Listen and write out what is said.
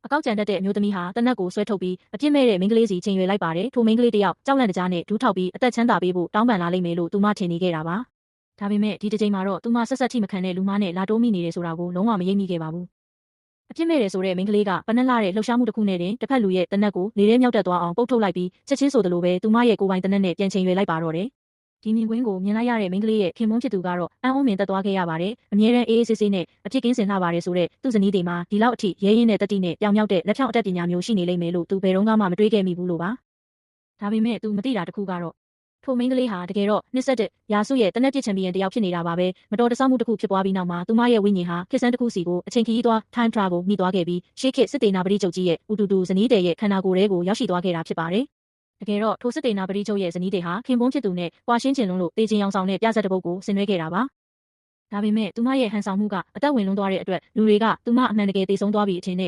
အကောက်ကြံတတ်တဲ့အမျိုးသမီးဟာတနက်ကိုဆွဲထုတ်ပြီးအပြစ်မဲ့တဲ့မိန်းကလေးစီချိန်ရွယ်လိုက်ပါတယ်ထိုမိန်းကလေးတယောက်ကြောက်လန့်တကြားနဲ့ဒူးထောက်ပြီးအသက်ချမ်းသာပေးဖို့တောင်းပန်လာလိမ့်မယ်လို့သူမထင်နေခဲ့တာပါဒါပေမဲ့ဒီတစ်ချိန်မှာတော့သူမဆက်ဆက်ထိမခံတဲ့လူမနဲ့လာတိုးမိနေတယ်ဆိုတာကိုလုံးဝမရိပ်မိခဲ့ပါဘူးအပြစ်မဲ့တယ်ဆိုတဲ့မိန်းကလေးကပနက်လာတဲ့လှုပ်ရှားမှုတစ်ခုနဲ့တင်တစ်ဖက်လူရဲ့တနက်ကိုလေထဲမြောက်တက်သွားအောင်ပုတ်ထုတ်လိုက်ပြီးချက်ချင်းဆိုသလိုပဲသူမရဲ့ကိုယ်ပိုင်တနက်နဲ့ပြန်ချိန်ရွယ်လိုက်ပါတော့တယ်ဒီမြင်ကွင်းကိုမြင်လိုက်ရတဲ့မိန်းကလေးရဲ့ခင်မုန်းဖြစ်သူကတော့အံ့ဩမြင်သက်သွားခဲ့ရပါတယ်အမြဲတမ်းအေးအေးဆေးဆေးနဲ့အဖြစ်ကင်းစင်လှပါတယ်ဆိုတဲ့သူ့ဇနီးတွေမှာဒီလောက်အထိရဲရင်းတဲ့တတိနဲ့ပြောင်မြောက်တဲ့လက်ဖြောင့်အတတ်ပညာမျိုးရှိနေလိမ့်မယ်လို့သူဘယ်တော့မှမတွေးခဲ့မိဘူးလို့ပါဒါပေမဲ့သူမသိတာတစ်ခုကတော့ထိုမိန်းကလေးဟာတကယ်တော့နှစ်ဆက်တဲ့ရာစုရဲ့တနက်ပြစ်ချန်ပီယံတယောက်ဖြစ်နေတာပါပဲမတော်တဆမှုတစ်ခုဖြစ်ပွားပြီးနောက်မှာသူမရဲ့ဝိညာဉ်ဟာခေတ်ဆန်းတစ်ခုစီကိုအချိန်ခရီးသွား time travel မိသွားခဲ့ပြီးရှေးခေတ်စစ်တေနာပတိချုပ်ကြီးရဲ့ဥတူတူဇနီးတဲ့ရဲ့ခန္ဓာကိုယ်ထဲကိုရောက်ရှိသွားခဲ့တာဖြစ်ပါတယ်တကယ်တော့ထိုစစ်တေနာပတိချုပ်ရဲ့ဇနီးတွေဟာခင်ပွန်းဖြစ်သူနဲ့ကွာရှင်းကျင်လွန်းလို့တေချင်ရောင်ဆောင်တဲ့ပြဆက်တစ်ပုဒ်ကိုဆင်နွှဲခဲ့တာပါဒါပေမဲ့သူမရဲ့ဟန်ဆောင်မှုကအသက်ဝင်လွန်းသွားတဲ့အတွက်လူတွေကသူမအမှန်တကယ်တေဆုံးသွားပြီအထင်နဲ့